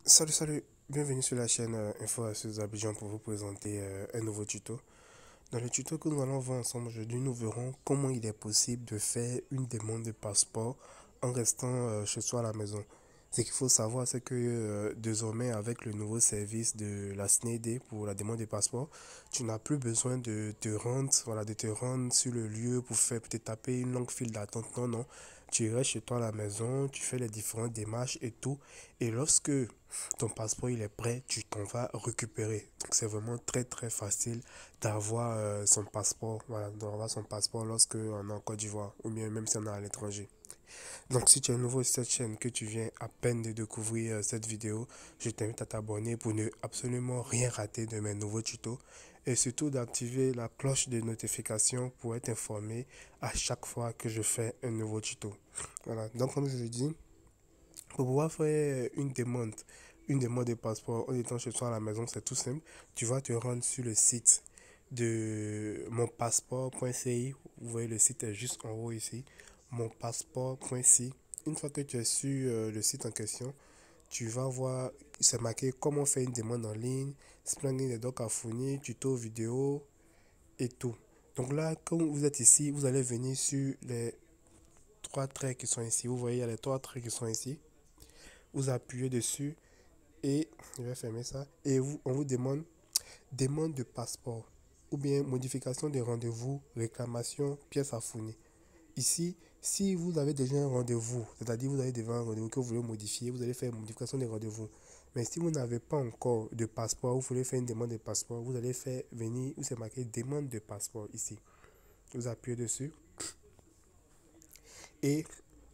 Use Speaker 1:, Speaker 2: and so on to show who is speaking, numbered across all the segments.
Speaker 1: Salut, bienvenue sur la chaîne Info Astuces Abidjan pour vous présenter un nouveau tuto. Dans le tuto que nous allons voir ensemble aujourd'hui, nous verrons comment il est possible de faire une demande de passeport en restant chez soi à la maison. Ce qu'il faut savoir, c'est que désormais, avec le nouveau service de la SNED pour la demande de passeport, tu n'as plus besoin de te rendre, voilà, de te rendre sur le lieu pour faire peut-être taper une longue file d'attente. Non, non. Tu restes chez toi à la maison, tu fais les différentes démarches et tout. Et lorsque ton passeport il est prêt, tu t'en vas récupérer. Donc c'est vraiment très facile d'avoir son passeport, voilà, d'avoir son passeport lorsque on est en Côte d'Ivoire ou bien même si on est à l'étranger. Donc si tu es nouveau sur cette chaîne, que tu viens à peine de découvrir cette vidéo, je t'invite à t'abonner pour ne absolument rien rater de mes nouveaux tutos et surtout d'activer la cloche de notification pour être informé à chaque fois que je fais un nouveau tuto. Voilà, donc comme je l'ai dit, pour pouvoir faire une demande de passeport en étant chez toi à la maison, c'est tout simple. Tu vas te rendre sur le site de monpasseport.ci. Vous voyez, le site est juste en haut ici. Monpasseport.ci. Une fois que tu es sur le site en question, tu vas voir, c'est marqué comment faire une demande en ligne, splendide des docs à fournir, tuto vidéo et tout. Donc là, quand vous êtes ici, vous allez venir sur les trois traits qui sont ici. Vous voyez, il y a les trois traits qui sont ici. Vous appuyez dessus et je vais fermer ça et on vous demande de passeport ou bien modification des rendez-vous, réclamation, pièces à fournir. Ici, si vous avez déjà un rendez-vous, c'est-à-dire vous avez déjà un rendez-vous que vous voulez modifier, vous allez faire modification des rendez-vous. Mais si vous n'avez pas encore de passeport, vous voulez faire une demande de passeport, vous allez faire venir où c'est marqué demande de passeport ici. Vous appuyez dessus et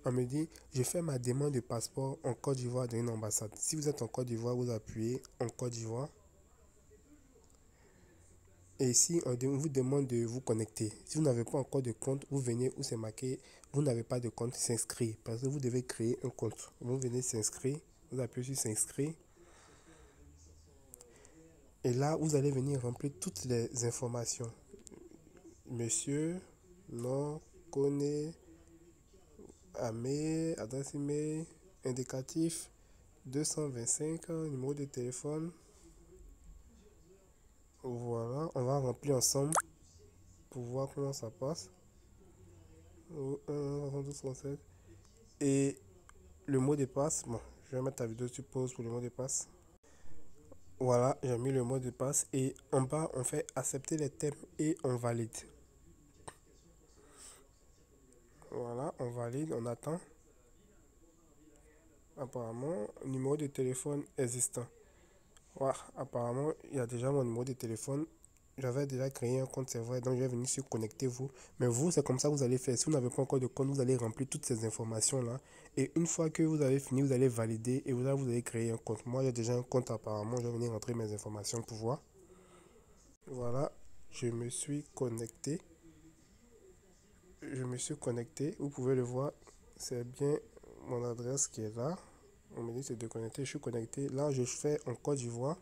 Speaker 1: on me dit, je fais ma demande de passeport en Côte d'Ivoire dans une ambassade. Si vous êtes en Côte d'Ivoire, vous appuyez en Côte d'Ivoire. Et ici, on vous demande de vous connecter. Si vous n'avez pas encore de compte, vous venez où c'est marqué, vous n'avez pas de compte, s'inscrire. Parce que vous devez créer un compte. Vous venez s'inscrire, vous appuyez sur s'inscrire. Et là, vous allez venir remplir toutes les informations. Monsieur, nom, connaît, Amé, adresse email, indicatif, 225, numéro de téléphone. Voilà, on va remplir ensemble pour voir comment ça passe. 1, et le mot de passe, bon, je vais mettre ta vidéo sur pause pour le mot de passe. Voilà, j'ai mis le mot de passe et en bas, on fait accepter les thèmes et on valide. Voilà, on valide, on attend. Apparemment, numéro de téléphone existant. Voilà, apparemment, il y a déjà mon numéro de téléphone. J'avais déjà créé un compte, c'est vrai, donc je vais venir sur connectez-vous. Mais vous, c'est comme ça que vous allez faire. Si vous n'avez pas encore de compte, vous allez remplir toutes ces informations-là. Et une fois que vous avez fini, vous allez valider et vous allez créer un compte. Moi, j'ai déjà un compte apparemment. Je vais venir rentrer mes informations pour voir. Voilà, je me suis connecté. Je me suis connecté. Vous pouvez le voir. C'est bien mon adresse qui est là. On me dit c'est de connecter. Je suis connecté. Là, je fais en Côte d'Ivoire.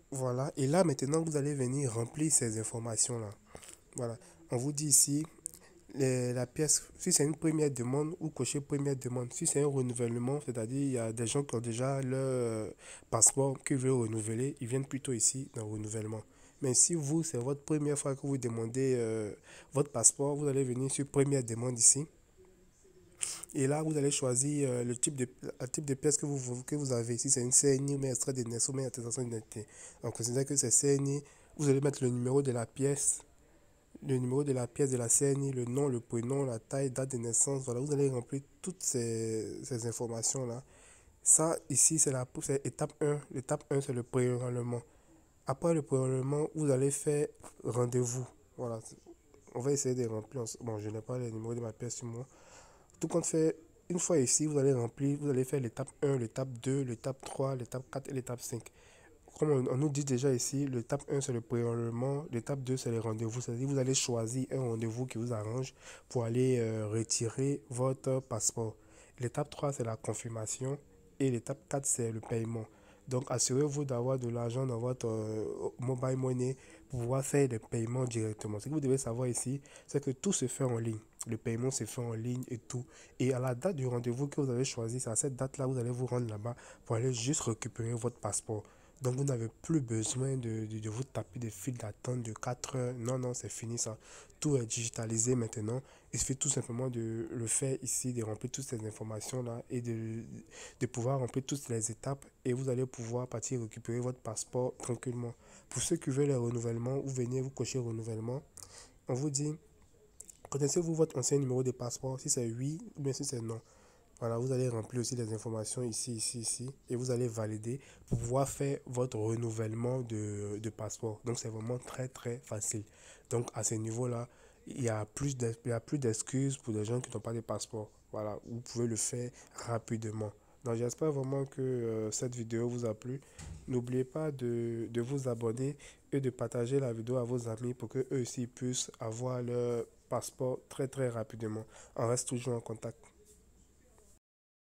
Speaker 1: Voilà. Et là, maintenant, vous allez venir remplir ces informations-là. Voilà. On vous dit ici la pièce. Si c'est une première demande, ou cocher première demande. Si c'est un renouvellement, c'est-à-dire il y a des gens qui ont déjà leur passeport qu'ils veulent renouveler, ils viennent plutôt ici dans le renouvellement. Mais si vous, c'est votre première fois que vous demandez votre passeport, vous allez venir sur première demande ici. Et là, vous allez choisir le type de pièce que vous avez. Si c'est une CNI, mais extrait de naissance, mais attestation d'identité. On considère que c'est CNI. Vous allez mettre le numéro de la pièce, le numéro de la pièce de la CNI, le nom, le prénom, la taille, date de naissance. Voilà, vous allez remplir toutes ces informations-là. Ça, ici, c'est étape 1. L'étape 1, c'est le pré-enrôlement. Après le pré-enrôlement, vous allez faire rendez-vous. Voilà, on va essayer de remplir. Bon, je n'ai pas le numéro de ma pièce sur moi. Tout compte fait, une fois ici, vous allez remplir, vous allez faire l'étape 1, l'étape 2, l'étape 3, l'étape 4 et l'étape 5. Comme on nous dit déjà ici, l'étape 1 c'est le pré-enrôlement, l'étape 2 c'est les rendez-vous. C'est-à-dire vous allez choisir un rendez-vous qui vous arrange pour aller retirer votre passeport. L'étape 3 c'est la confirmation et l'étape 4 c'est le paiement. Donc assurez-vous d'avoir de l'argent dans votre mobile money pouvoir faire des paiements directement. Ce que vous devez savoir ici, c'est que tout se fait en ligne. Le paiement se fait en ligne et tout. Et à la date du rendez-vous que vous avez choisi, c'est à cette date-là, vous allez vous rendre là-bas pour aller juste récupérer votre passeport. Donc, vous n'avez plus besoin de vous taper des files d'attente de 4 heures. Non, non, c'est fini ça. Tout est digitalisé maintenant. Il suffit tout simplement de le faire ici, de remplir toutes ces informations-là et de pouvoir remplir toutes les étapes. Et vous allez pouvoir partir récupérer votre passeport tranquillement. Pour ceux qui veulent les renouvellements, vous venez, vous cochez renouvellement. On vous dit, connaissez-vous votre ancien numéro de passeport? Si c'est oui, ou bien si c'est non. Voilà, vous allez remplir aussi les informations ici, ici, ici, et vous allez valider pour pouvoir faire votre renouvellement de passeport. Donc, c'est vraiment très, très facile. Donc, à ce niveau-là, il y a plus d'excuses pour les gens qui n'ont pas de passeport. Voilà, vous pouvez le faire rapidement. Donc, j'espère vraiment que cette vidéo vous a plu. N'oubliez pas de vous abonner et de partager la vidéo à vos amis pour que eux aussi puissent avoir leur passeport très, très rapidement. On reste toujours en contact.